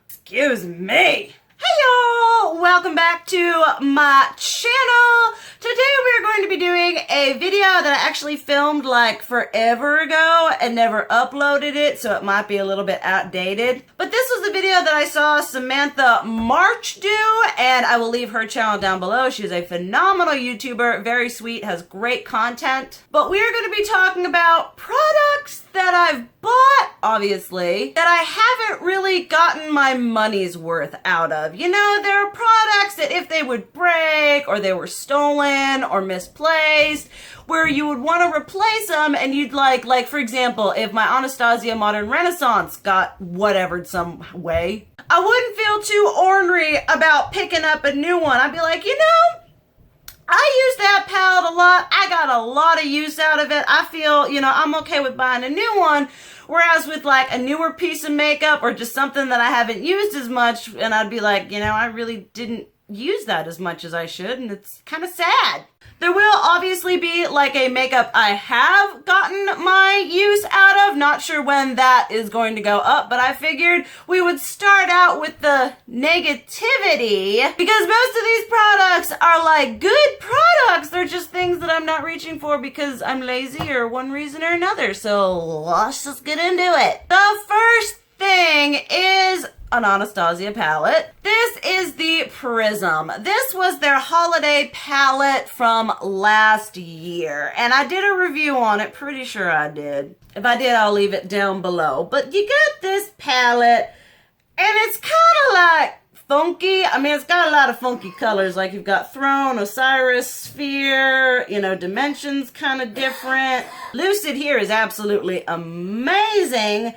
Excuse me. Hey y'all, welcome back to my channel. Today we're going to be doing a video that I actually filmed like forever ago and never uploaded it, so it might be a little bit outdated. But this was the video that I saw Samantha March do, and I will leave her channel down below. She's a phenomenal YouTuber, very sweet, has great content. But we are going to be talking about products that I've bought, obviously, that I haven't really gotten my money's worth out of. You know, there are products that if they would break or they were stolen or misplaced, where you would want to replace them and you'd like for example, if my Anastasia Modern Renaissance got whatevered some way, I wouldn't feel too ornery about picking up a new one. I'd be like, you know, I use that palette a lot. I got a lot of use out of it. I feel, you know, I'm okay with buying a new one. Whereas with like a newer piece of makeup or just something that I haven't used as much, and I'd be like, you know, I really didn't use that as much as I should, and it's kind of sad. There will obviously be like a makeup I have gotten my use out of. Not sure when that is going to go up, but I figured we would start out with the negativity because most of these products are like good products. They're just things that I'm not reaching for because I'm lazy or one reason or another. So let's just get into it. The first thing is an Anastasia palette. This is the Prism. This was their holiday palette from last year, and I did a review on it. Pretty sure I did. If I did, I'll leave it down below. But you got this palette, and it's kind of like funky. I mean, it's got a lot of funky colors. Like you've got Throne, Osiris, Sphere, you know, dimensions kind of different. Lucid here is absolutely amazing.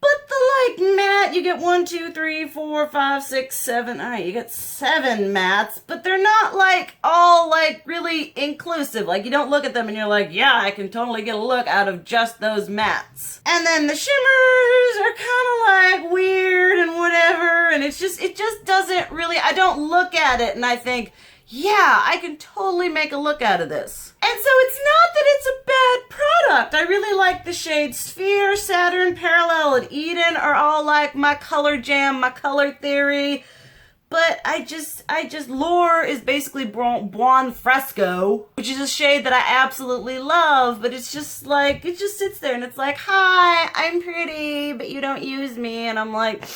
But the like matte, you get 1, 2, 3, 4, 5, 6, 7. All right, you get 7 mattes, but they're not like all like really inclusive. Like you don't look at them and you're like, yeah, I can totally get a look out of just those mattes. And then the shimmers are kind of like weird and whatever, and it just doesn't really, I don't look at it and I think, yeah, I can totally make a look out of this. And so it's not that it's a bad product. I really like the shades Sphere, Saturn, Parallel, and Eden are all like my color jam, my color theory. But I just, Lore is basically Buon Fresco, which is a shade that I absolutely love, but it's just like, it just sits there and it's like, hi, I'm pretty, but you don't use me. And I'm like,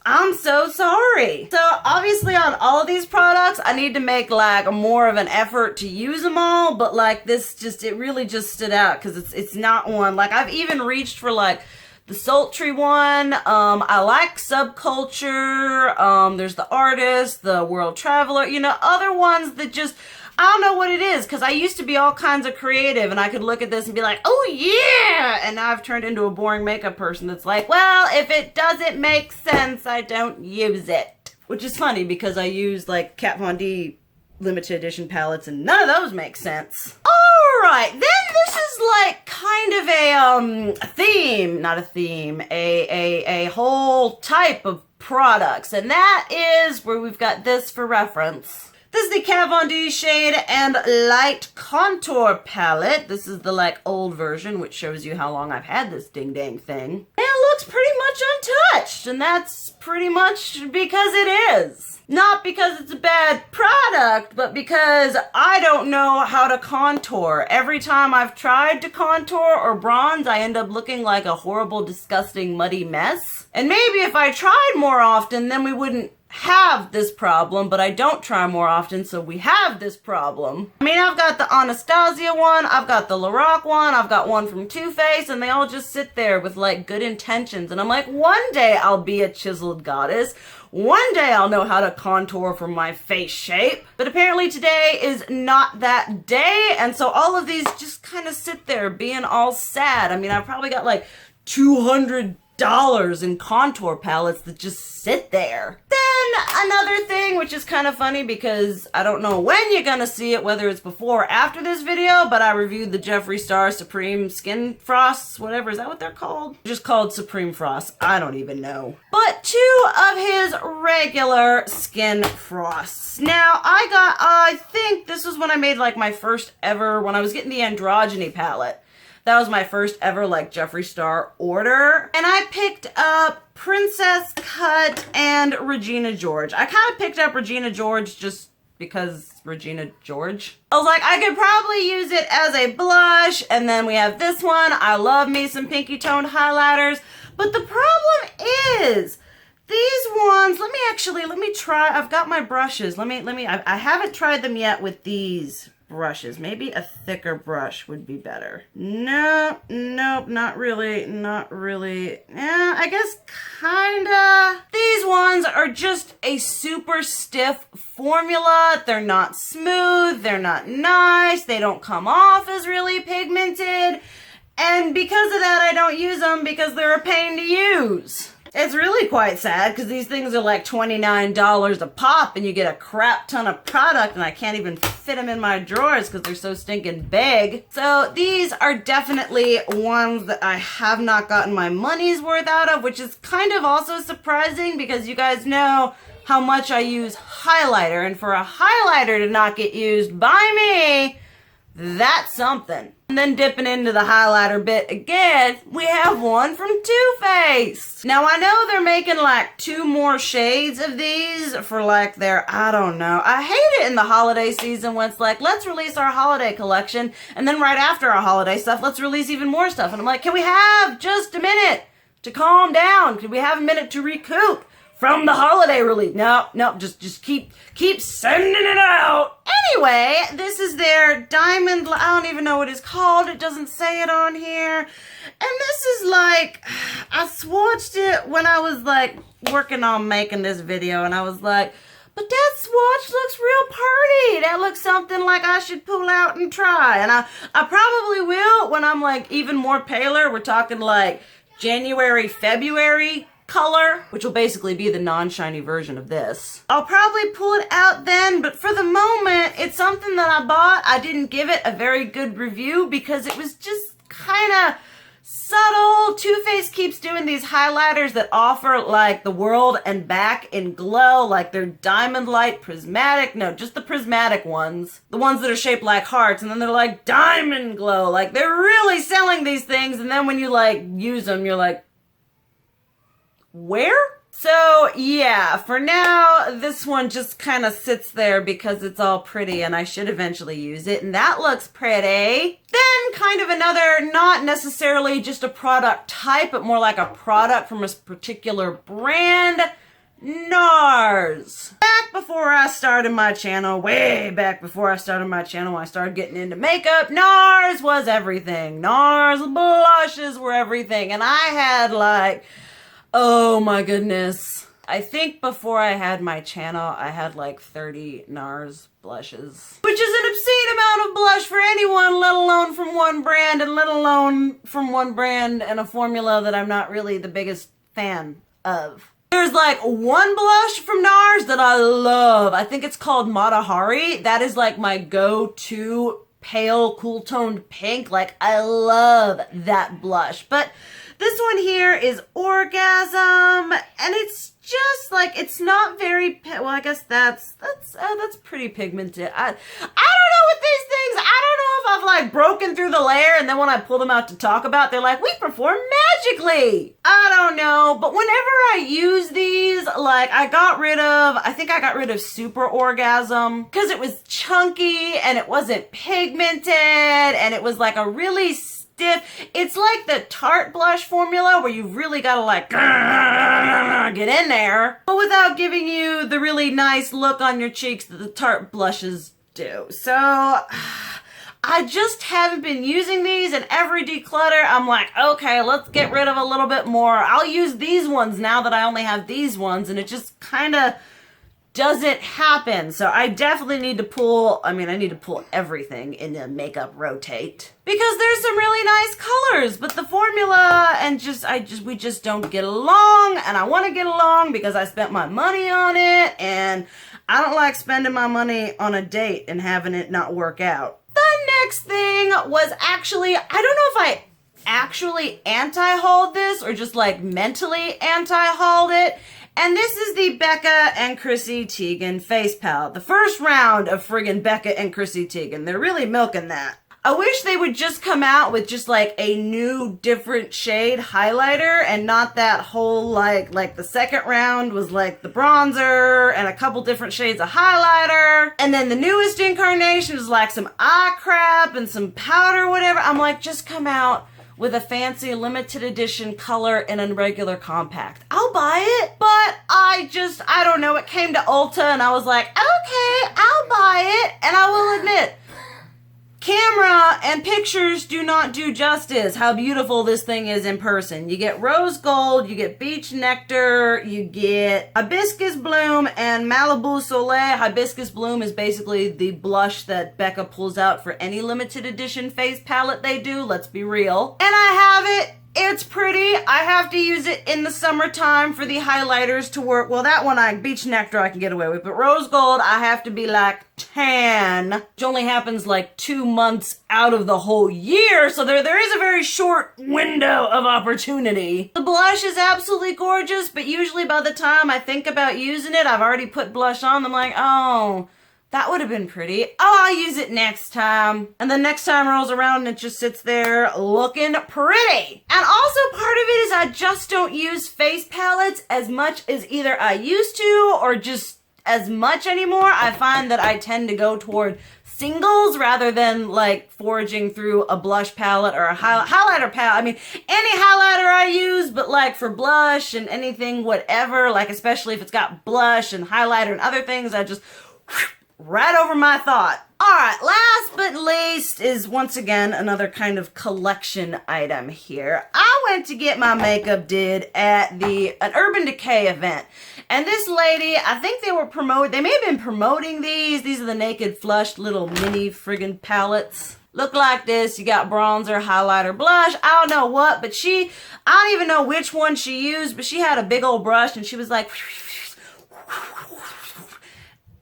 I'm so sorry. So obviously on all of these products, I need to make like more of an effort to use them all, but like this just, it really just stood out because it's not one. Like I've even reached for like the sultry one. I like Subculture. There's the Artist, the World Traveler, you know, other ones that just, I don't know what it is, because I used to be all kinds of creative and I could look at this and be like, oh yeah, and now I've turned into a boring makeup person that's like, well, if it doesn't make sense, I don't use it. Which is funny because I use like Kat Von D limited edition palettes and none of those make sense. Alright, then this is like kind of a theme, not a theme, a whole type of products, and that is where we've got this for reference. This is the Kat Von D Shade and Light Contour Palette. This is the like old version, which shows you how long I've had this ding dang thing. And it looks pretty much untouched, and that's pretty much because it is. Not because it's a bad product, but because I don't know how to contour. Every time I've tried to contour or bronze, I end up looking like a horrible, disgusting, muddy mess. And maybe if I tried more often, then we wouldn't have this problem, but I don't try more often, so we have this problem. I mean, I've got the Anastasia one, I've got the Lorac one, I've got one from Too Faced, and they all just sit there with like good intentions, and I'm like, one day I'll be a chiseled goddess. One day I'll know how to contour for my face shape. But apparently today is not that day, and so all of these just kind of sit there being all sad. I mean, I've probably got like $200 in contour palettes that just sit there. Then another thing, which is kind of funny because I don't know when you're gonna see it, whether it's before or after this video, but I reviewed the Jeffree Star Supreme Skin Frosts, whatever, is that what they're called? Just called Supreme Frost, I don't even know. But 2 of his regular Skin Frosts. Now, I think this was when I made like my first ever, when I was getting the Androgyny palette. That was my first ever like Jeffree Star order. And I picked up Princess Cut and Regina George. I kind of picked up Regina George just because Regina George. I was like, I could probably use it as a blush. And then we have this one. I love me some pinky toned highlighters. But the problem is, these ones, let me try. I've got my brushes. I haven't tried them yet with these brushes. Maybe a thicker brush would be better. Nope, not really. Yeah, I guess kinda. These ones are just a super stiff formula. They're not smooth. They're not nice. They don't come off as really pigmented. And because of that, I don't use them because they're a pain to use. It's really quite sad because these things are like $29 a pop and you get a crap ton of product and I can't even fit them in my drawers because they're so stinking big. So these are definitely ones that I have not gotten my money's worth out of, which is kind of also surprising because you guys know how much I use highlighter, and for a highlighter to not get used by me, that's something. And then dipping into the highlighter bit again, we have one from Too Faced. Now I know they're making like 2 more shades of these for like their, I don't know. I hate it in the holiday season when it's like, let's release our holiday collection. And then right after our holiday stuff, let's release even more stuff. And I'm like, can we have just a minute to calm down? Can we have a minute to recoup from the holiday release? No, just keep sending it out. Anyway, this is their diamond, I don't even know what it's called. It doesn't say it on here. And this is like, I swatched it when I was like working on making this video and I was like, but that swatch looks real pretty. That looks something like I should pull out and try. And I probably will when I'm like even more paler. We're talking like January, February color, which will basically be the non-shiny version of this. I'll probably pull it out then, but for the moment, it's something that I bought. I didn't give it a very good review because it was just kind of subtle. Too Faced keeps doing these highlighters that offer like the world and back in glow, like they're diamond light prismatic. No, just the prismatic ones. The ones that are shaped like hearts, and then they're like diamond glow. Like they're really selling these things, and then when you like use them, you're like, where? So yeah, for now, this one just kind of sits there because it's all pretty and I should eventually use it, and that looks pretty. Then kind of another, not necessarily just a product type, but more like a product from a particular brand, NARS. Back before I started my channel, way back before I started my channel, when I started getting into makeup, NARS was everything. NARS blushes were everything, and I had like, oh my goodness. I think before I had my channel, I had like 30 NARS blushes. Which is an obscene amount of blush for anyone, let alone from one brand, and let alone from one brand and a formula that I'm not really the biggest fan of. There's like one blush from NARS that I love. I think it's called Matahari. That is like my go-to pale, cool-toned pink. Like, I love that blush. But this one here is Orgasm, and it's just like, it's not very, well, I guess that's pretty pigmented. I don't know with these things. I don't know if I've like broken through the layer, and then when I pull them out to talk about, they're like, we perform magically. I don't know, but whenever I use these, like I think I got rid of Super Orgasm because it was chunky and it wasn't pigmented and it was like a really stiff. It's like the Tarte blush formula where you really gotta like get in there, but without giving you the really nice look on your cheeks that the Tarte blushes do. So I just haven't been using these, and every declutter I'm like, okay, let's get rid of a little bit more. I'll use these ones now that I only have these ones, and it just kind of doesn't happen. So I definitely need to pull, I need to pull everything in the makeup rotate because there's some really nice colors, but the formula and we just don't get along, and I want to get along because I spent my money on it, and I don't like spending my money on a date and having it not work out. The next thing was actually, I don't know if I actually anti-hauled this or just like mentally anti-hauled it. And this is the Becca and Chrissy Teigen face palette. The first round of friggin' Becca and Chrissy Teigen. They're really milking that. I wish they would just come out with just like a new different shade highlighter and not that whole like the second round was like the bronzer and a couple different shades of highlighter. And then the newest incarnation is like some eye crap and some powder, whatever. I'm like, just come out with a fancy limited edition color in a regular compact. I'll buy it, but I don't know. It came to Ulta and I was like, okay, I'll buy it. And I will admit, camera and pictures do not do justice how beautiful this thing is in person. You get rose gold, you get beach nectar, you get hibiscus bloom and Malibu Soleil. Hibiscus bloom is basically the blush that Becca pulls out for any limited edition face palette they do, let's be real. And I have it. It's pretty. I have to use it in the summertime for the highlighters to work. Well, that one, beach nectar I can get away with, but rose gold, I have to be like tan, which only happens like 2 months out of the whole year, so there is a very short window of opportunity. The blush is absolutely gorgeous, but usually by the time I think about using it, I've already put blush on. I'm like, oh, that would have been pretty. Oh, I'll use it next time. And the next time rolls around and it just sits there looking pretty. And also part of it is I just don't use face palettes as much as either I used to or just as much anymore. I find that I tend to go toward singles rather than like foraging through a blush palette or a highlighter palette. I mean, any highlighter I use, but like for blush and anything, whatever, like especially if it's got blush and highlighter and other things, I just right over my thought. Alright, last but least is once again another kind of collection item here. I went to get my makeup did at an Urban Decay event. And this lady, I think they may have been promoting these. These are the Naked Flushed little mini friggin' palettes. Look like this. You got bronzer, highlighter, blush. I don't know what, but I don't even know which one she used, but she had a big old brush and she was like,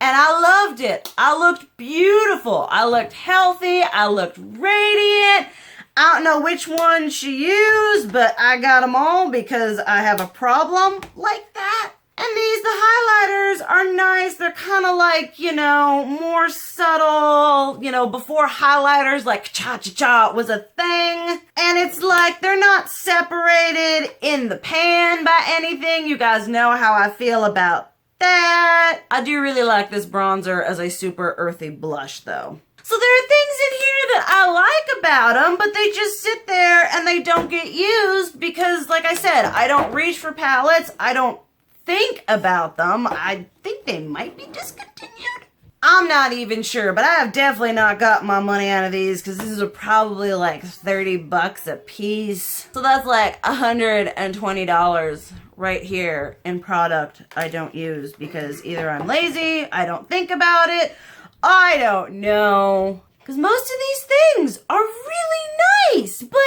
and I loved it. I looked beautiful. I looked healthy. I looked radiant. I don't know which one she used, but I got them all because I have a problem like that. And the highlighters are nice. They're kind of like, more subtle, before highlighters like cha-cha-cha was a thing. And it's like they're not separated in the pan by anything. You guys know how I feel about that. I do really like this bronzer as a super earthy blush though. So there are things in here that I like about them, but they just sit there and they don't get used because, like I said, I don't reach for palettes. I don't think about them. I think they might be discontinued. I'm not even sure, but I have definitely not got my money out of these because these are probably like $30 a piece. So that's like $120 right here in product I don't use because either I'm lazy, I don't think about it, I don't know. Because most of these things are really nice, but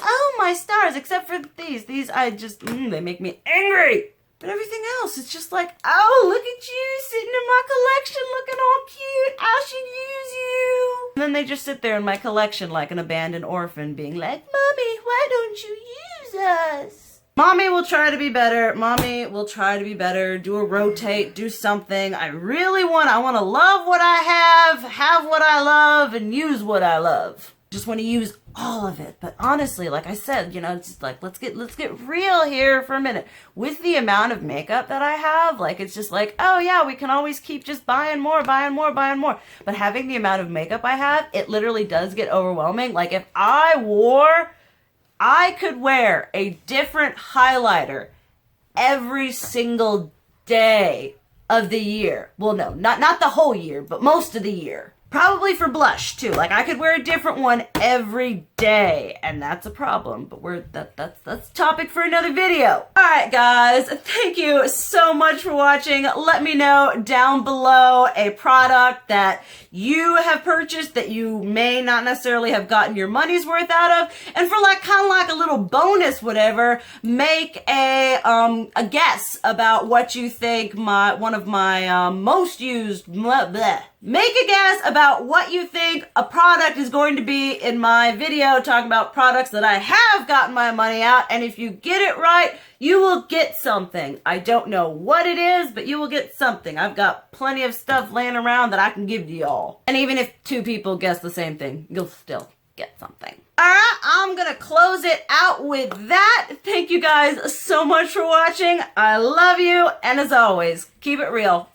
oh my stars, except for these. These they make me angry. But everything else, it's just like, oh, look at you sitting in my collection looking all cute. I should use you. And then they just sit there in my collection like an abandoned orphan being like, Mommy, why don't you use us? Mommy will try to be better. Mommy will try to be better. Do a rotate, do something. I want to love what I have what I love, and use what I love. Just want to use all of it. But honestly, like I said, it's just like, let's get real here for a minute. With the amount of makeup that I have, like, it's just like, oh yeah, we can always keep just buying more. But having the amount of makeup I have, it literally does get overwhelming. Like if I could wear a different highlighter every single day of the year. Well, no, not the whole year, but most of the year. Probably for blush too. Like I could wear a different one every day, and that's a problem. But that's a topic for another video. All right, guys, thank you so much for watching. Let me know down below a product that you have purchased that you may not necessarily have gotten your money's worth out of, and for like kind of like a little bonus, whatever, make a guess about what you think one of my most used Make a guess about what you think a product is going to be in my video talking about products that I have gotten my money out, and if you get it right, you will get something. I don't know what it is, but you will get something. I've got plenty of stuff laying around that I can give to y'all. And even if 2 people guess the same thing, you'll still get something. Alright, I'm gonna close it out with that. Thank you guys so much for watching. I love you, and as always, keep it real.